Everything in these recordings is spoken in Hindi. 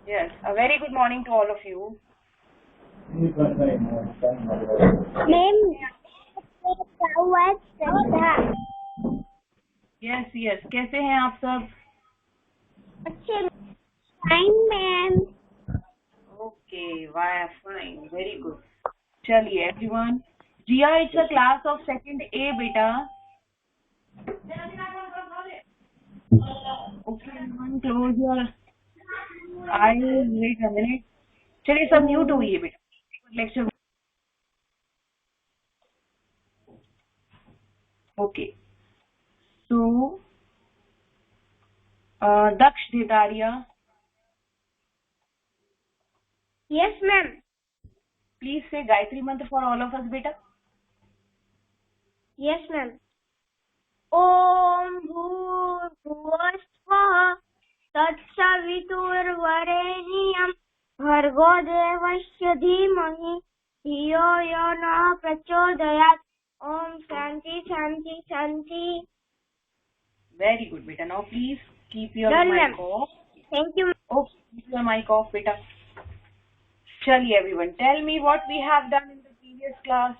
Yes, a very good morning to all of you. Ma'am हुआ श्रद्धा। Yes, कैसे हैं आप सब? अच्छे fine ma'am. Okay, why fine, very good. चलिए everyone. Jia, it's a class of second A beta. Okay, everyone close your eyes. Wait a minute. चलिए सब म्यूट हुई है बेटा. Lecture. Okay. So, Daksh Dedaria. Yes ma'am. Please say Gayatri mantra for all of us beta. Yes ma'am. ओम भूर्भुवस्वः तत्सवितुर्वरेण्यं भर्गो देवस्य धीमहि धियो यो न प्रचोदयात्। ओम शांति शांति शांति। Very good beta. Now please keep your Done, mic ma'am. off. Thank you. Oh, keep your mic off beta. Chaliye everyone, tell me what we have done in the previous class.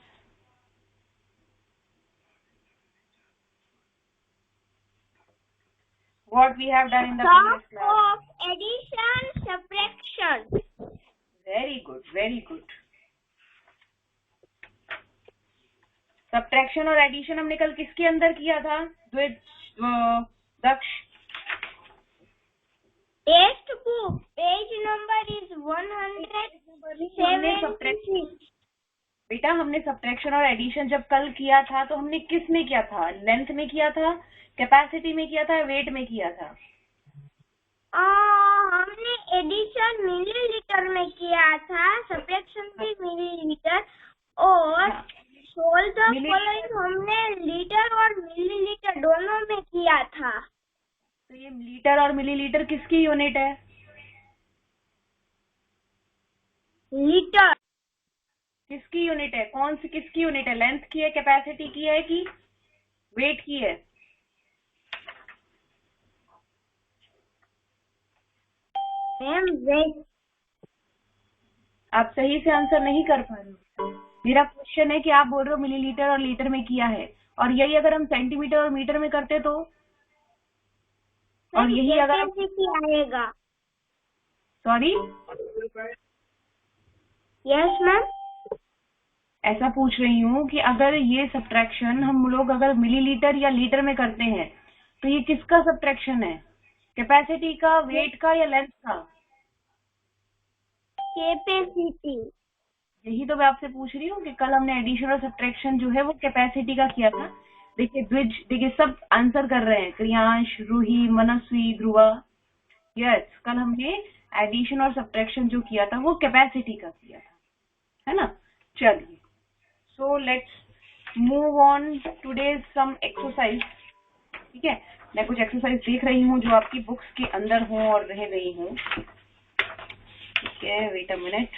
What we have done in the previous Talk class. of addition, subtraction. Very good, very good. Subtraction और एडिशन हमने कल किसके अंदर किया था? Daksh. Text book page number is 176। बेटा हमने सब्ट्रैक्शन और एडिशन जब कल किया था तो हमने किस में किया था? लेंथ में किया था, कैपेसिटी में किया था, वेट में किया था? हमने एडिशन मिलीलीटर में किया था, सब्ट्रैक्शन भी मिलीलीटर, और सोल्व द फॉलोइंग हमने लीटर और मिलीलीटर दोनों में किया था। तो ये लीटर और मिलीलीटर किसकी यूनिट है? लीटर किसकी यूनिट है? कौन सी किसकी यूनिट है? लेंथ की है, कैपेसिटी की है कि वेट की है? Ma'am weight. आप सही से आंसर नहीं कर पा रहे हो। मेरा क्वेश्चन है कि आप बोल रहे हो मिलीलीटर और लीटर में किया है, और यही अगर हम सेंटीमीटर और मीटर में करते तो, और यही अगर आएगा। Sorry, yes ma'am. ऐसा पूछ रही हूँ कि अगर ये सब्ट्रैक्शन हम लोग अगर मिलीलीटर या लीटर में करते हैं तो ये किसका सब्ट्रैक्शन है? कैपेसिटी का, वेट का या लेंथ का? कैपेसिटी। यही तो मैं आपसे पूछ रही हूँ कि कल हमने एडिशन और सब्ट्रैक्शन जो है वो कैपेसिटी का किया था. देखिए द्विज, देखिए सब आंसर कर रहे हैं. क्रियांश, रूही, मनस्वी, ध्रुवा. यस, कल हमने एडिशन और सब्ट्रैक्शन जो किया था वो कैपेसिटी का किया था, है ना? चलिए, so let's move on today some exercise. ठीक है, मैं कुछ एक्सरसाइज देख रही हूँ जो आपकी बुक्स के अंदर हो और रह गई हूँ. ठीक है, wait a minute.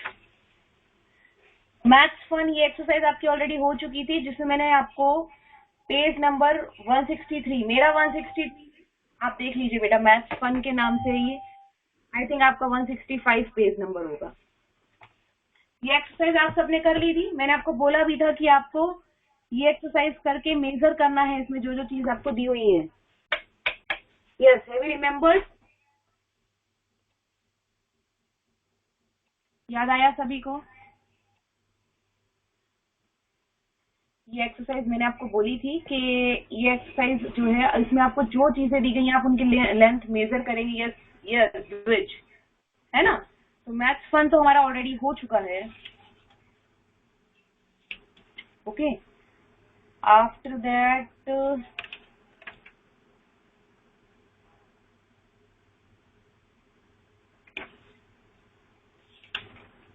Maths fun, ये एक्सरसाइज आपकी ऑलरेडी हो चुकी थी जिसमें मैंने आपको पेज नंबर 163, मेरा 163 आप देख लीजिए बेटा, मैथ्स फन के नाम से ये आई थिंक आपका 165 पेज नंबर होगा. ये एक्सरसाइज आप सबने कर ली थी. मैंने आपको बोला भी था कि आपको ये एक्सरसाइज करके मेजर करना है इसमें जो जो चीज आपको दी हुई है. Yes, have you remembered? याद आया सभी को? ये एक्सरसाइज मैंने आपको बोली थी कि ये एक्सरसाइज जो है इसमें आपको जो चीजें दी गई आप उनकी लेंथ मेजर करेंगे. यस यस द्विज, है ना? तो मैथ्स फन तो हमारा ऑलरेडी हो चुका है. ओके, आफ्टर दैट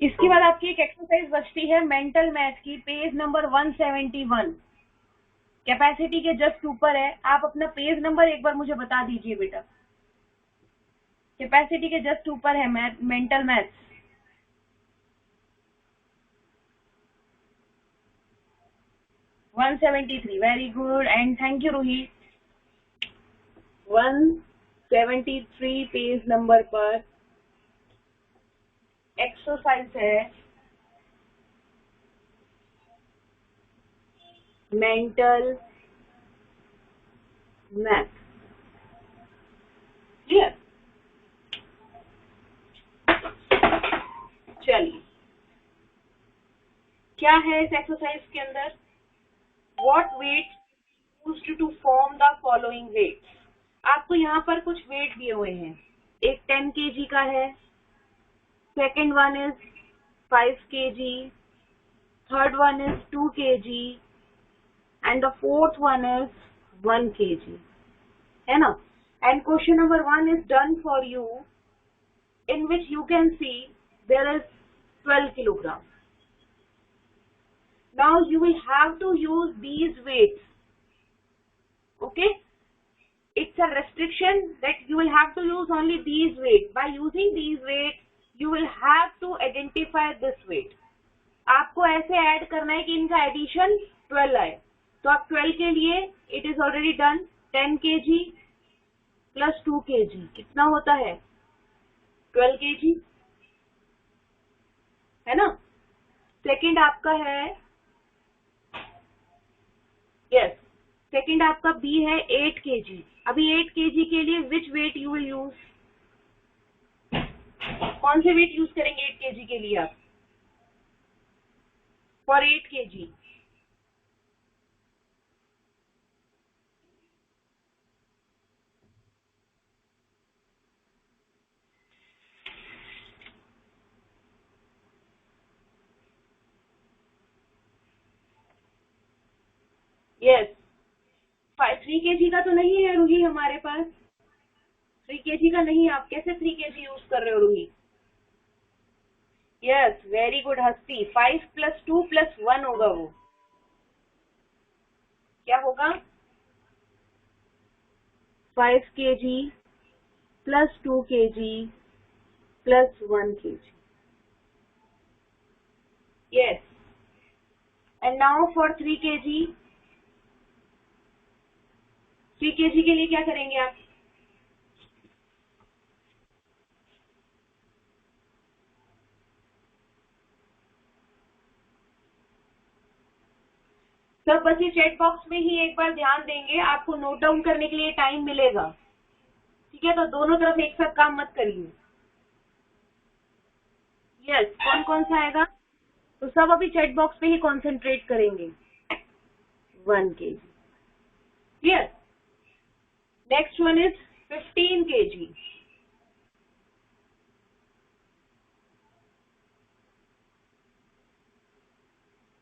इसके बाद आपकी एक एक्सरसाइज बचती है मेंटल मैथ की, पेज नंबर 171. कैपेसिटी के जस्ट ऊपर है. आप अपना पेज नंबर एक बार मुझे बता दीजिए बेटा. कैपेसिटी के जस्ट ऊपर है mental maths. 173. Very good and thank you Roohi. 173 page number पर एक्सरसाइज है मेंटल मैथ। क्लियर? चलिए, क्या है इस एक्सरसाइज के अंदर? What weight used to form the following weights. आपको यहाँ पर कुछ वेट दिए हुए हैं। एक 10 kg का है, second one is 5 kg, third one is 2 kg and the fourth one is 1 kg, है ना? And question number 1 is done for you, in which you can see there is 12 kilogram. Now you will have to use these weights. Okay? It's a restriction that you will have to use only these weights. By using these weights, you will have to identify this weight. आपको ऐसे ऐड करना है कि इनका एडिशन 12 आए। तो आप 12 के लिए it is already done, 10 kg plus 2 kg कितना होता है? 12 kg, है ना? सेकेंड आपका है, यस, सेकेंड आपका बी है 8 kg। अभी 8 kg के लिए विच वेट यू विल यूज? कौन से वेट यूज करेंगे 8 kg के लिए आप? फॉर 8 kg यस, 3 kg का तो नहीं है रूही हमारे पास। 3 kg का नहीं, आप कैसे 3 kg यूज कर रहे हो रूही? यस, वेरी गुड हस्ती। 5 + 2 + 1 होगा वो। क्या होगा? 5 kg + 2 kg + 1 kg। Yes, and now for 3 kg। 3 kg के लिए क्या करेंगे आप? सब बच्चे चैट बॉक्स में ही एक बार ध्यान देंगे, आपको नोट डाउन करने के लिए टाइम मिलेगा, ठीक है? तो दोनों तरफ एक साथ काम मत करिए। यस, कौन कौन सा आएगा? तो सब अभी चैट बॉक्स पे ही कंसंट्रेट करेंगे। 1 kg, clear? Next one is 15 kg।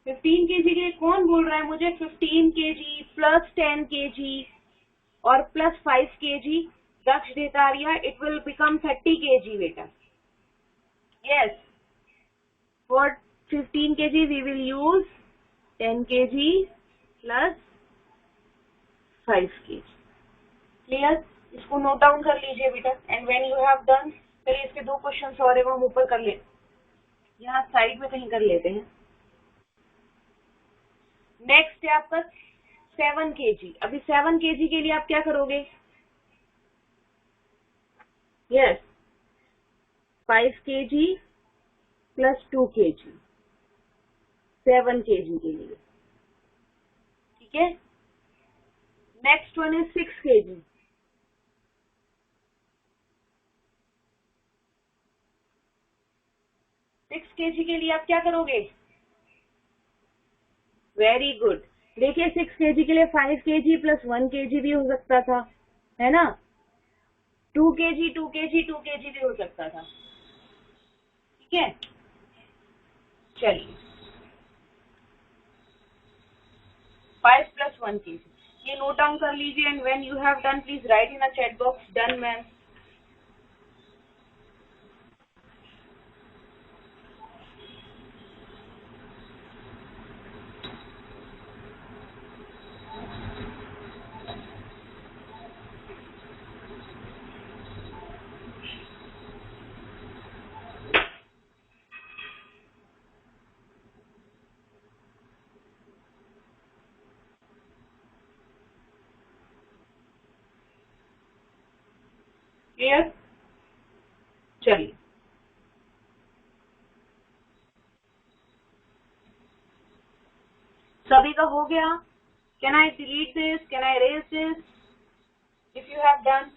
15 kg के लिए कौन बोल रहा है मुझे 15 kg + 10 kg और +5 kg? Daksh Dedaria, it will become 30 kg बेटा। Yes, for 15 kg we will use 10 kg + 5 kg। Clear? इसको नोट डाउन कर लीजिए बेटा। And when you have done, चलिए इसके 2 क्वेश्चन और है वो हम ऊपर कर लेते, यहाँ साइड में कहीं कर लेते हैं। नेक्स्ट है आपका 7 kg। अभी 7 kg के लिए आप क्या करोगे? यस, 5 kg + 2 kg 7 kg के लिए, ठीक है? Next one is 6 kg। 6 kg के लिए आप क्या करोगे? Very good. देखिए 6 kg के लिए 5 kg + 1 kg भी हो सकता था, है ना? 2 kg 2 kg 2 kg भी हो सकता था, ठीक है? चलिए 5 + 1 kg ये नोट डाउन कर लीजिए। And when you have done please write in the chat box done ma'am. Clear? चलिए सभी का हो गया? Can I delete this? Can I erase this if you have done?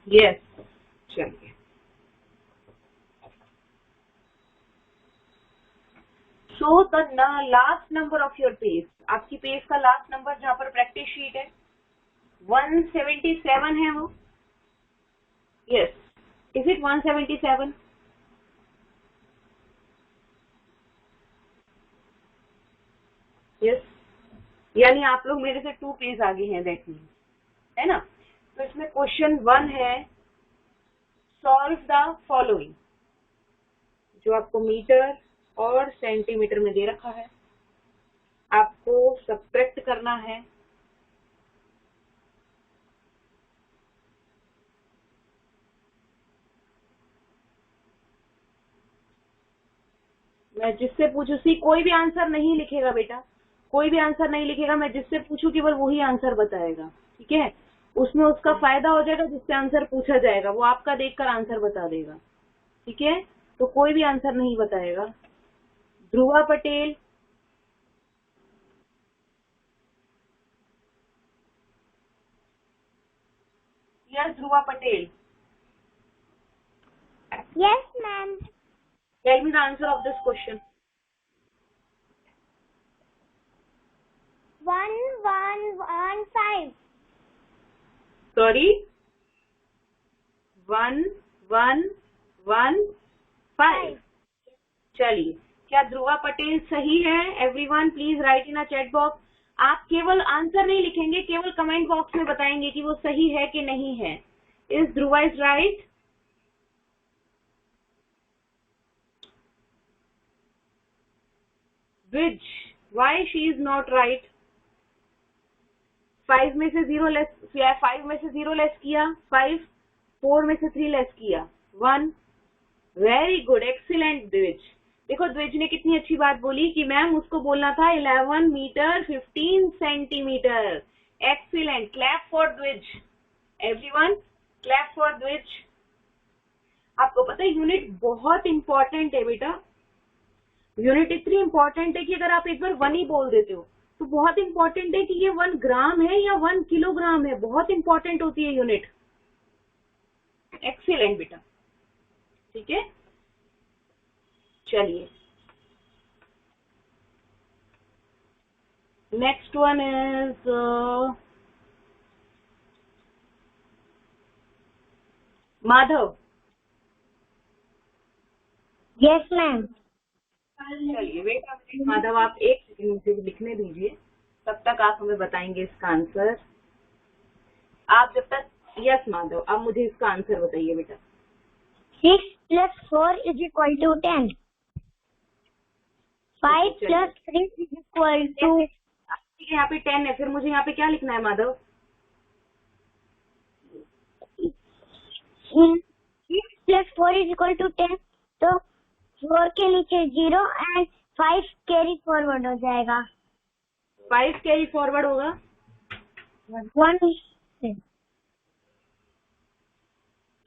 Yes, चलिए। So the last number of your page, आपकी पेज का लास्ट नंबर जहां पर प्रैक्टिस शीट है 177 है वो। Yes, is it 177? यस, यानी आप लोग मेरे से 2 पेज आगे हैं, दैट मीन्स, है ना। तो इसमें क्वेश्चन 1 है, सॉल्व द फॉलोइंग, जो आपको मीटर और सेंटीमीटर में दे रखा है, आपको सब्ट्रैक्ट करना है। मैं जिससे पूछू, सी कोई भी आंसर नहीं लिखेगा बेटा, कोई भी आंसर नहीं लिखेगा। मैं जिससे पूछू केवल वही आंसर बताएगा, ठीक है। उसमें उसका फायदा हो जाएगा, जिससे आंसर पूछा जाएगा वो आपका देखकर आंसर बता देगा, ठीक है। तो कोई भी आंसर नहीं बताएगा। Dhruva Patel, yes Dhruva Patel, Yes, ma'am. Tell me the answer of this question. 1115. Sorry, 1115। चलिए, क्या ध्रुवा पटेल सही है? Everyone please write in a chat box. आप केवल आंसर नहीं लिखेंगे, केवल कमेंट बॉक्स में बताएंगे कि वो सही है कि नहीं है। Is Dhruva is right? Which, why she is not right? 5 में से 0 लेस, 5 में से 0 लेस किया 5, 4 में से 3 लेस किया 1। वेरी गुड, एक्सीलेंट द्विज। देखो द्विज ने कितनी अच्छी बात बोली कि मैम उसको बोलना था 11 metre 15 centimetre. Excellent, clap for Dwij, everyone clap for Dwij. आपको पता है यूनिट बहुत इंपॉर्टेंट है बेटा, यूनिट इतनी इंपॉर्टेंट है कि अगर आप एक बार 1 ही बोल देते हो तो बहुत इंपॉर्टेंट है कि ये 1 ग्राम है या 1 किलोग्राम है, बहुत इंपॉर्टेंट होती है यूनिट। एक्सीलेंट बेटा, ठीक है। चलिए, next one is Madhav. Yes, ma'am. चलिए बेटा, माधव आप एक सेकंड मुझे लिखने दीजिए, तब तक आप हमें बताएंगे इसका आंसर। आप जब तक, यस माधव, अब मुझे इसका आंसर बताइए बेटा। 6 plus 4 is equal to 10. 5 plus 3 is equal to... ठीक है, यहाँ पे 10 है, फिर मुझे यहाँ पे क्या लिखना है Madhav? 6 plus 4 is equal to 10. तो 4 के नीचे 0 and 5 कैरी फॉरवर्ड हो जाएगा। 5 कैरी फॉरवर्ड होगा, 1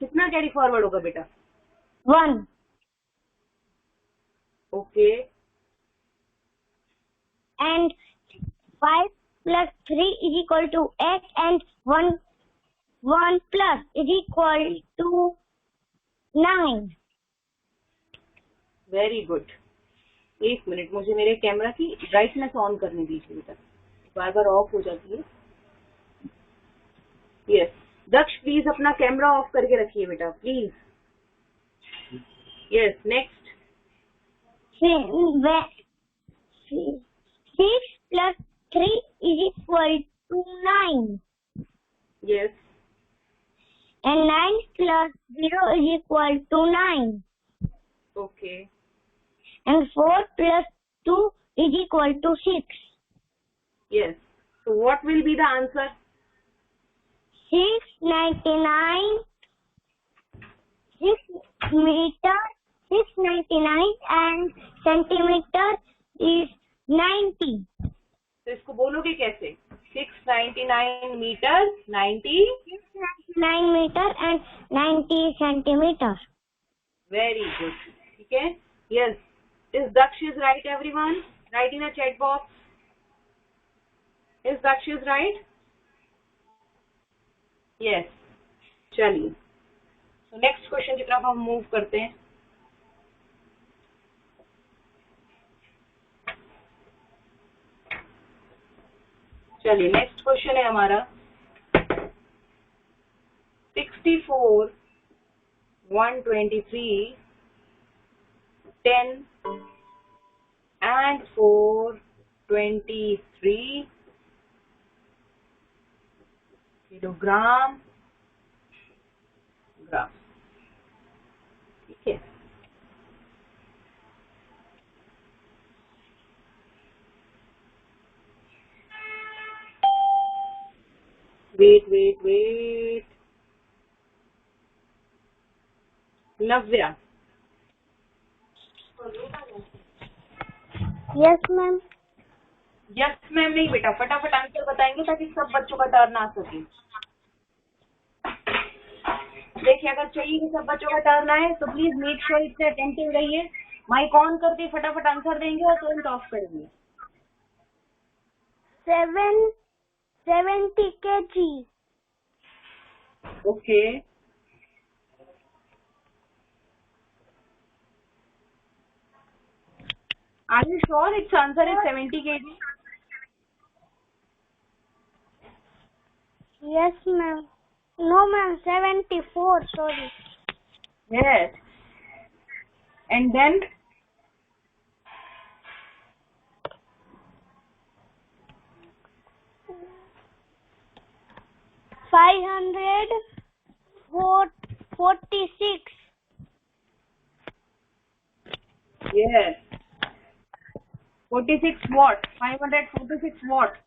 कितना कैरी फॉरवर्ड होगा बेटा? 1. Okay, And 5 plus 3 is equal to 8 and 1 plus is equal to 9. Very good. एक मिनट, मुझे मेरे कैमरा की ब्राइटनेस ऑन करने दीजिए बेटा, बार बार ऑफ हो जाती है। यस, दक्ष प्लीज अपना कैमरा ऑफ करके रखिए बेटा please. Yes, next. 6 plus 3 is equal to 9. Yes, And 9 plus 0 is equal to 9. Okay, And 4 plus 2 is equal to 6. Yes. So what will be the answer? 699 6 meter 699 and centimeter is 90. तो इसको बोलोगे कैसे? 699 metre 90 699 meter and 90 centimeter. Very good. ठीक है? Yes. Is Daksh is right, everyone? Write in a chat box. Is Daksh is right? Yes. चलिए. So next question की तरफ हम मूव करते हैं. चलिए नेक्स्ट क्वेश्चन है हमारा 64 123 10 and 423 किलोग्राम ग्राम. ठीक है. वेट नव्या. Yes, ma'am. यस मैम नहीं बेटा, फटाफट आंसर बताएंगे ताकि सब बच्चों का टर्न आ सके. देखिए अगर चाहिए कि सब बच्चों का टर्न आए तो प्लीज मेक श्योर इतने अटेंटिव रहिए. माइक ऑन करके फटाफट आंसर देंगे और तुरंत ऑफ करेंगे. 70 kg. Okay. Are you sure its answer is 70 kg? Yes, ma'am. No, ma'am. 74. Sorry. Yes. And then 546. yes. 46 what? 546 what?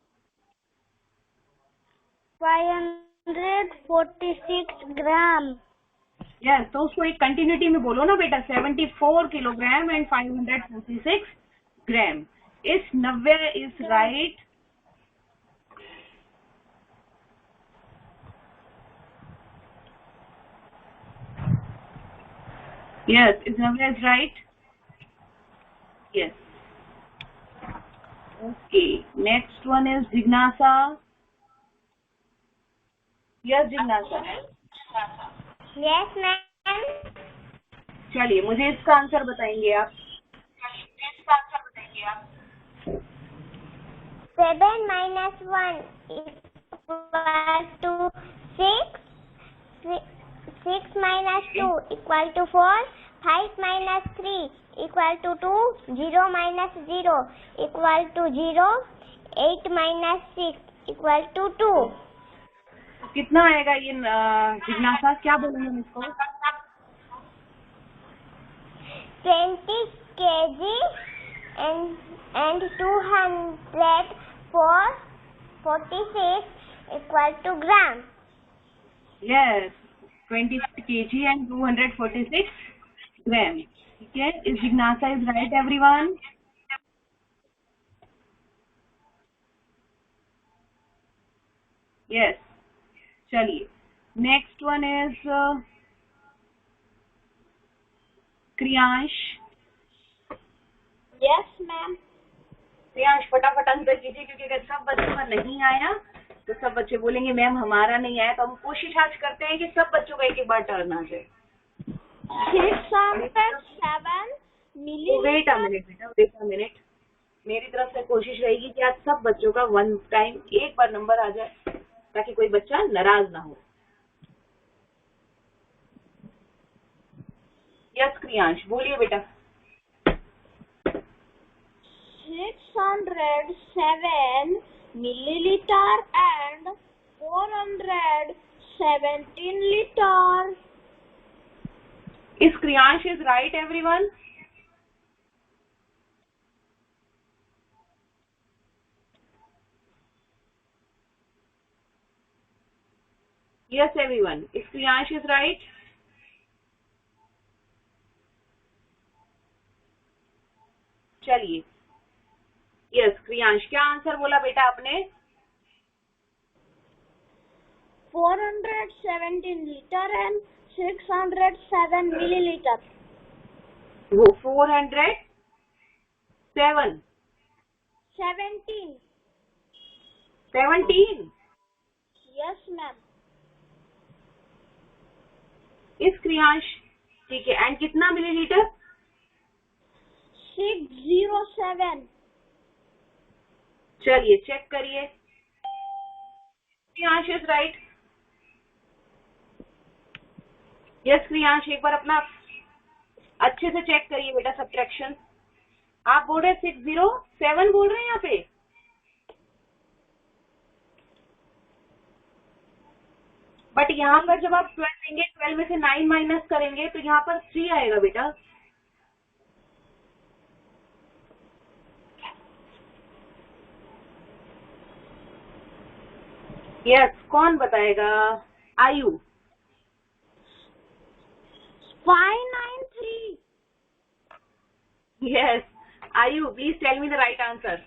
546 gram. Yes. तो उसको एक कंटिन्यूटी में बोलो ना बेटा. 74 kilogram and 546 gram. Is Navya is right. Yes, is Navya is right? Yes. Okay. Next one is Jignasa. Yes, Jignasa. Yes, ma'am. चलिए मुझे इसका आंसर बताएंगे आप. 7 minus 1 equal to 6. 6 minus 2 equal to 4. 5 minus 3 equal to 2. 0 minus 0 equal to 0. 8 minus 6 equal to 2. कितना आएगा ये जिज्ञासा? क्या बोलेंगे हम इसको? 20 kg and 246 equal to gram. Yes, 20 kg and 246 gram. ठीक है. Is Jignasa is right, everyone? Yes. चलिए next one is Kriyansh. Yes, ma'am. Kriyansh फटाफट आंसर कीजिए क्योंकि अगर सब बच्चों का नहीं आया तो सब बच्चे बोलेंगे मैम हमारा नहीं आया. तो हम कोशिश आज करते हैं कि सब बच्चों का एक एक बार टर्न आ जाए. 607 वेट अ मिनट बेटा, वेट अ मिनट. मेरी तरफ से कोशिश रहेगी कि आज सब बच्चों का वन टाइम एक बार नंबर आ जाए ताकि कोई बच्चा नाराज ना हो. यस क्रियांश बोलिए बेटा. 607 milliliter and 417 liter. Is Kriyansh is right, everyone? Yes, everyone. Is Kriyansh is right? चलिए, यस क्रियांश, क्या आंसर बोला बेटा आपने? 417 liter and 607 milliliter. वो 407 17 Yes ma'am. इस क्रियांश, ठीक है, एंड कितना मिलीलीटर? 607. चलिए चेक करिए, Kriyansh is right. Yes Kriyansh, एक बार अपना अच्छे से चेक करिए बेटा सब्ट्रैक्शन। आप बोल रहे 607 बोल रहे हैं यहाँ पे, बट यहाँ पर जब आप 12 देंगे, 12 में से 9 माइनस करेंगे तो यहाँ पर 3 आएगा बेटा। यस, कौन बताएगा? आयु। 593. Yes Ayu, please tell me the right answer.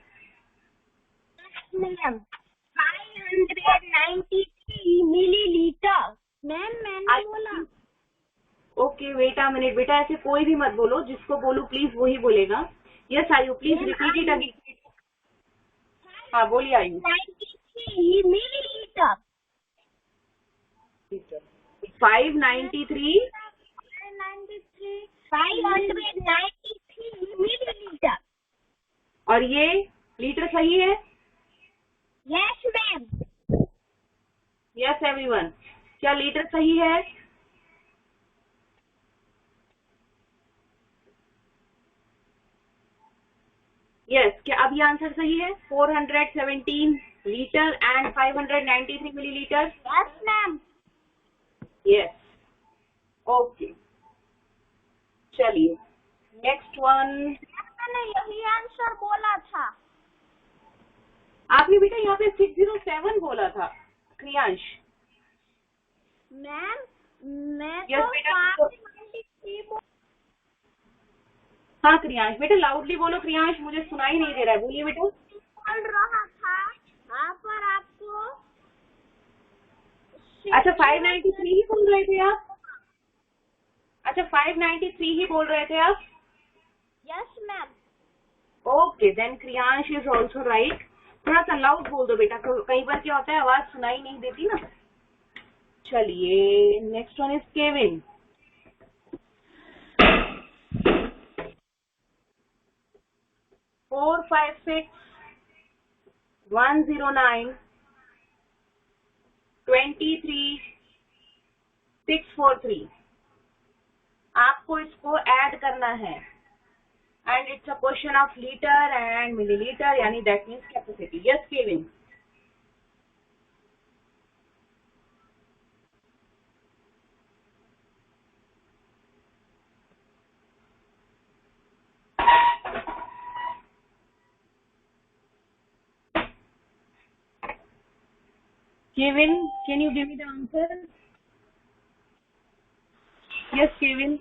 Ma'am 593 milliliter. Ma'am मैंने बोला। ओके वेट अ मिनट बेटा, ऐसे कोई भी मत बोलो, जिसको बोलूं प्लीज वही बोलेगा। Yes Ayu, please repeat it again. हाँ बोलिए आयु। 93 milliliter. 593 milliliter. और ये लीटर सही है? Yes ma'am. यस एवरीवन, क्या लीटर सही है? यस, क्या अब ये आंसर सही है? 417 litre and 593 millilitre. Yes ma'am. Yes, okay, चलिए नेक्स्ट वन। मैंने यही आंसर बोला था। आपने बेटा यहाँ पे 607 बोला था क्रियांश। मैम मैं Yes, तो बेटा, 593 बोल हाँ क्रियांश बेटा, लाउडली बोलो क्रियांश, मुझे सुनाई नहीं दे रहा है, बोलिए बेटा। रहा था। पर आपको अच्छा 593 ही बोल रहे थे आप? अच्छा 593 ही बोल रहे थे आप? Yes ma'am. Okay then Kriyansh is also right. थोड़ा सा लाउड बोल दो बेटा, कई बार क्या होता है आवाज सुनाई नहीं देती ना। चलिए next one is Kevin. Four 5 6 109 23 643। आपको इसको ऐड करना है and it's a question of litre and millilitre, यानी that means capacity. Yes Kevin. Kevin, can you give me the answer? Yes, Kevin.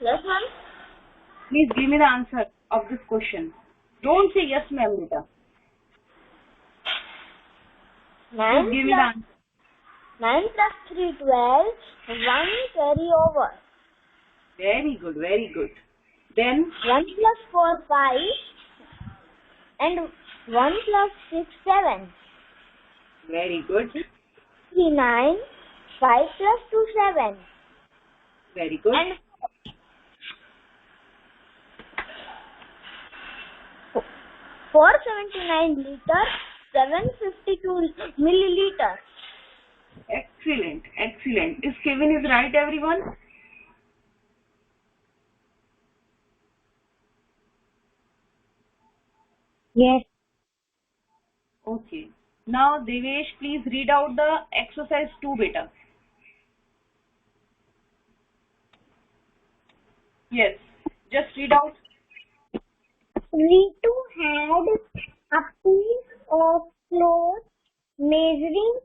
Yes ma'am. Please give me the answer of this question. Don't say yes, ma'am, beta. Please give me the answer. 9 plus 3 12. 1 carry over. Very good, very good. Then 1 plus 4 5. And 1 plus 6 7. very good. 3 9. 5 plus 2 7. Very good. And 479 liter. 752 milliliter. Excellent, excellent. Is Kevin is right, everyone? Yes. Okay. Now Devesh, please read out the exercise 2 beta. Yes, just read out. Ritu had a piece of cloth measuring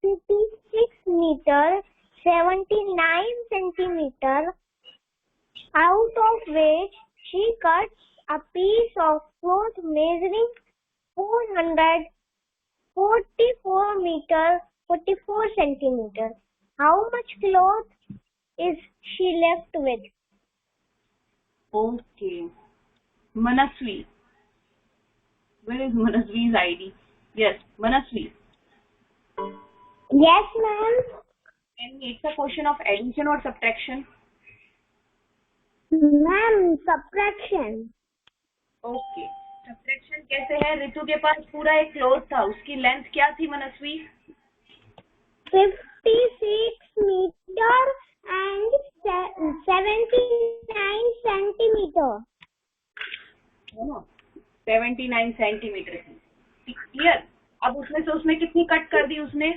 56 meter 79 centimeter, out of which she cut a piece of cloth measuring 444 centimeter. How much cloth is she left with? Okay. Manasvi. Where is Manasvi's ID? Yes, Manasvi. Yes, ma'am. And it's a question of addition or subtraction? Ma'am, subtraction. Okay. Subtraction कैसे है? ऋतु के पास पूरा एक क्लोथ था, उसकी लेंथ क्या थी मनस्वी? 56 meter and 79 centimeter. 79 सेंटीमीटर थी. क्लियर? अब उसमें से उसने कितनी कट कर दी उसने?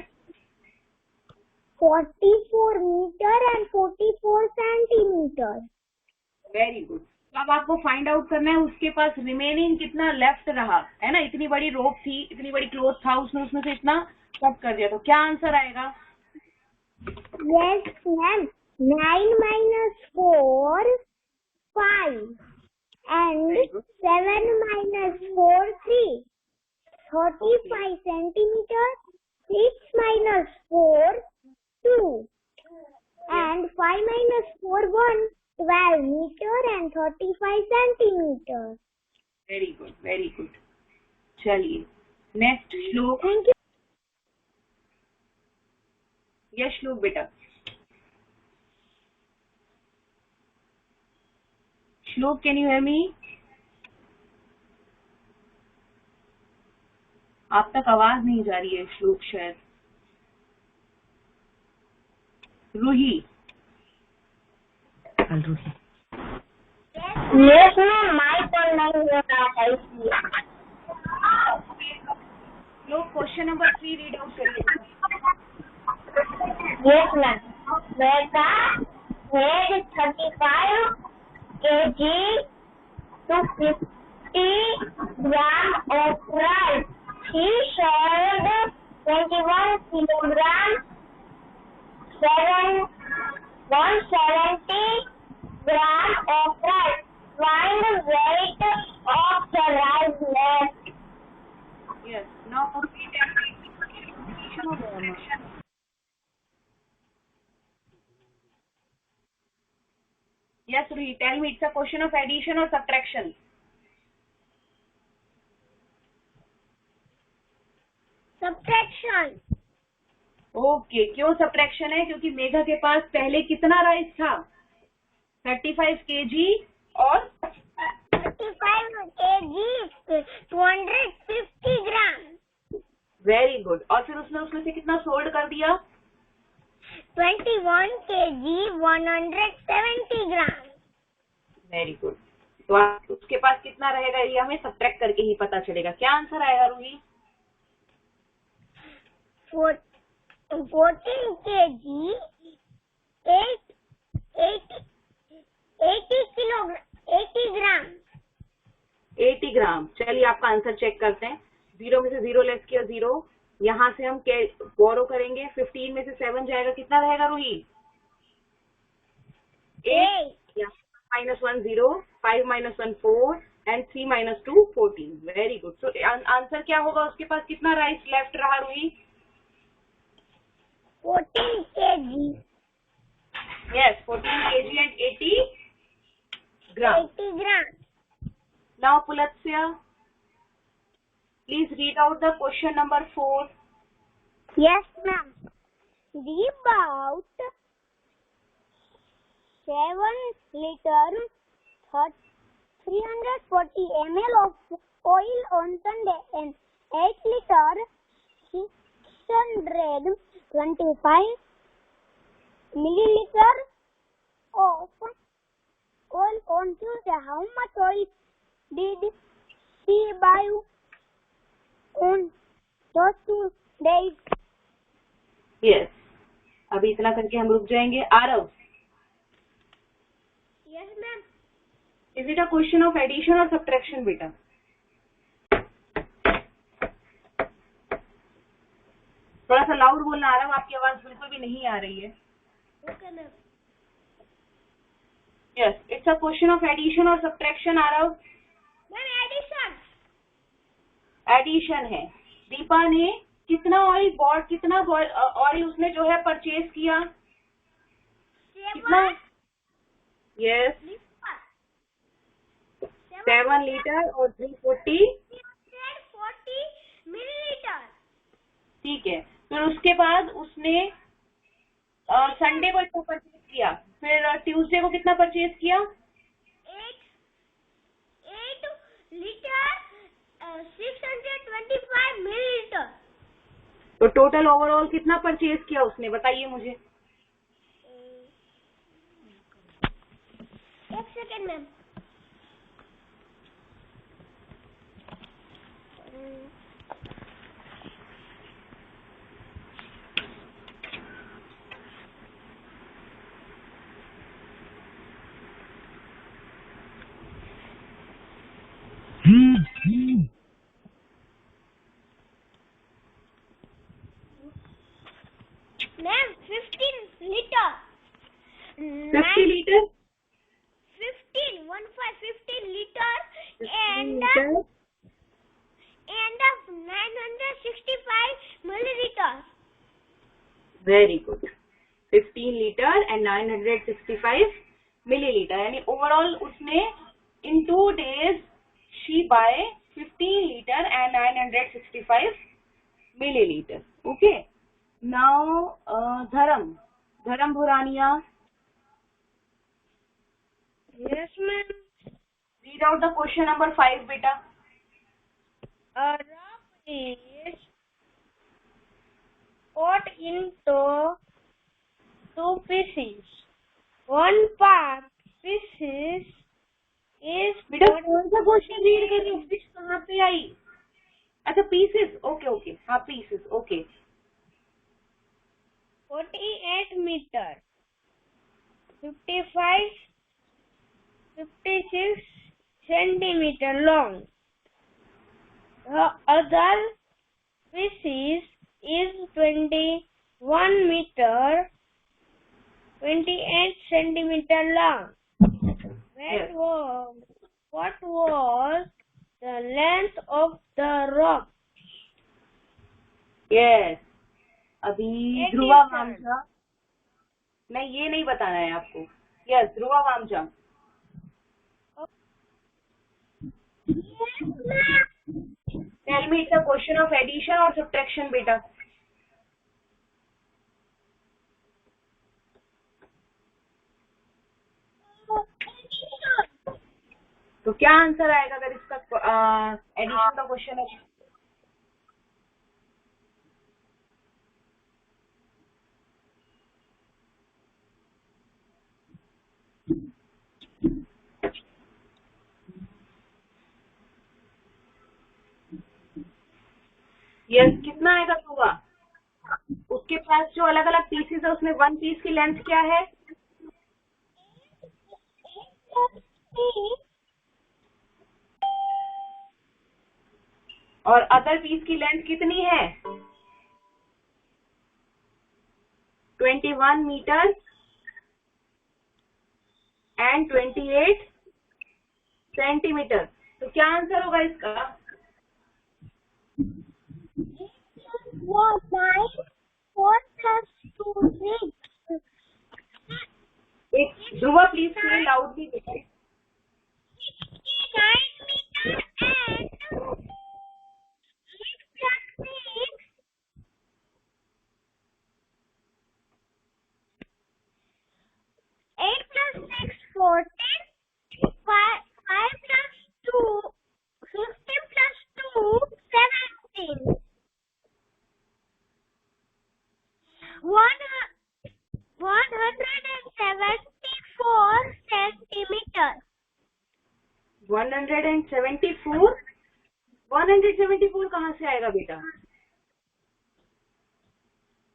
44 meter and 44 centimeter. Very good. तो अब आपको फाइंड आउट करना है उसके पास रिमेनिंग कितना लेफ्ट रहा, है ना? इतनी बड़ी रोप थी, इतनी बड़ी क्लोथ था, उसने उसमें से इतना कट कर दिया, तो क्या आंसर आएगा? Yes, ma'am. 9 minus 4, 5. And 7 minus 4, 3. 35 centimeter. 6 minus 4, 2. And 5 minus 4, 1. 12 meter and 35 centimeter. Very good, very good. चलिए नेक्स्ट श्लोक. Thank you. यस श्लोक बेटा. श्लोक, कैन यू हियर मी? आप तक आवाज नहीं जा रही है श्लोक शायद. Ruhi. Yes, ma'am. My turn नहीं हो रहा है इसलिए. श्लोक क्वेश्चन नंबर 3 रीड आउट करिए. Yes, ma'am. Mega weighed 35 kg to 50 gram of rice. He sold 21 kilograms, 170 grams of rice. Find the weight of the rice left. Yes. Now complete every. Yes, Ruhi, tell me, it's a question of addition or subtraction? Subtraction. Okay. क्यों सबट्रैक्शन है? क्योंकि मेघा के पास पहले कितना राइस था? 35 kg और 35 kg 250 ग्राम. Very good. और फिर उसने उसमें से कितना सोल्ड कर दिया? 21 kg 170 ग्राम. Very good. तो उसके पास कितना रहेगा ये हमें सब्ट्रैक्ट करके ही पता चलेगा. क्या आंसर आएगा रूही? 14 kg 80 ग्राम. 80 ग्राम. चलिए आपका आंसर चेक करते हैं. 0 में से 0 लेस किया 0. यहाँ से हम बोरो करेंगे. 15 में से 7 जाएगा, कितना रहेगा Ruhi? 8. -1 0, 5 - 1 4 and 3 - 2 14. Very good. So answer क्या होगा? उसके पास कितना राइस लेफ्ट रहा Ruhi? 14 kg. Yes, 14 kg and 80 gram. 80 gram. Now Pulatsya, please read out the question number 4. Yes, ma'am. The about 7 liter 340 ml of oil on Sunday and 8 liter 625 milliliter of oil on Tuesday. How much oil did he buy on those 2 days? Yes. अभी इतना करके हम रुक जाएंगे. Aarav. Yes, ma'am. Is it a question of addition or subtraction, बेटा? थोड़ा सा लाउड बोलना. आरव, आपकी आवाज बिल्कुल भी नहीं आ रही है. Okay, ma'am. Yes, it's a question of addition or subtraction, Arav. Addition है। दीपा ने कितना ऑयल बॉट, कितना ऑयल उसने जो है परचेज किया, कितना? यस, 7 लीटर और 340 मिलीलीटर। ठीक है। फिर उसके बाद उसने संडे को इतना परचेज किया, फिर ट्यूसडे को कितना परचेज किया? 8 लीटर 625 मिलीलीटर। तो टोटल ओवरऑल कितना परचेज किया उसने, बताइए मुझे। एक second ma'am. Ma'am 15 litre 50 litre 15 litre and 965 milliliter. Very good, 15 litre and 965 millilitre, यानी ओवरऑल उसने इन 2 days she buy 15 litre and 965 millilitre. Okay, now Dharm Bhurania, Yes ma'am. read out the question number 5 बेटा। A rock is cut into 2 pieces. One part pieces is बेटा कौन सा क्वेश्चन रीड कर रही हो, फिश कहाँ पे आई? अच्छा पीसेस, ओके ओके, हाँ pieces, okay. 48 meter, 56 centimeter long. The other species is 21 meter, 28 centimeter long. Yes. What was the length of the rock? Yes, अभी 80 ध्रुवा sir. वामचा, नहीं ये नहीं बताना है आपको। Yes, Dhruva Vamcha. Tell me it's a question of addition और सब्ट्रैक्शन बेटा। तो क्या आंसर आएगा अगर इसका एडिशन का क्वेश्चन है? यस, कितना आएगा ध्रुवा? उसके पास जो अलग अलग पीसेस है उसमें 1 पीस की लेंथ क्या है? और अदर पीस की लेंथ कितनी है? 21 मीटर एंड 28 सेंटीमीटर। तो क्या आंसर होगा इसका? 4 plus 2 6. एक ध्रुवा प्लीज प्ले लाउडली बेटा। 9 meter and 6 plus 6. 8 plus 6 14. 5 plus 2 15 plus 2 17. 174 centimeter. 174? 174 कहाँ से आएगा बेटा?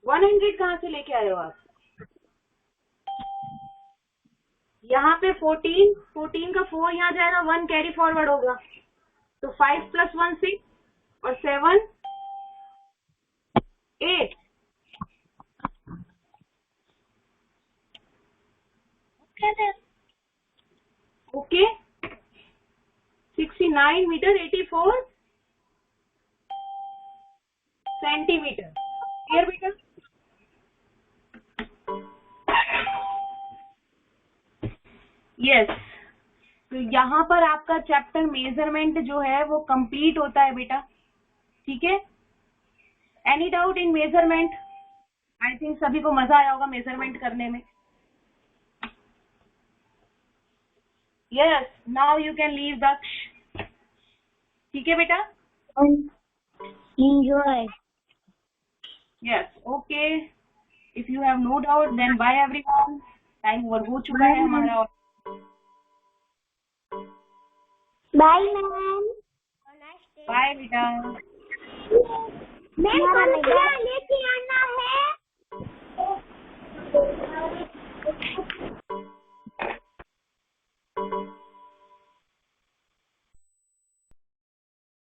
100 कहाँ से लेके आए हो आप? यहाँ पे 14 का 4 यहाँ जाएगा, 1 कैरी फॉरवर्ड होगा, तो 5 plus 1 6 और 7 8। Okay, 69 metre 84 centimetre. क्लियर बेटा? यस, तो यहाँ पर आपका चैप्टर मेजरमेंट जो है वो कंप्लीट होता है बेटा। ठीक है, any doubt in measurement? I think सभी को मजा आया होगा मेजरमेंट करने में। Yes, now you can leave Daksh. ठीक है बेटा? Enjoy. Yes, okay, if you have no doubt then bye everyone. Time over हो चुका है हमारा। Bye, ma'am. बाय बेटा। मैम, लेके आना है।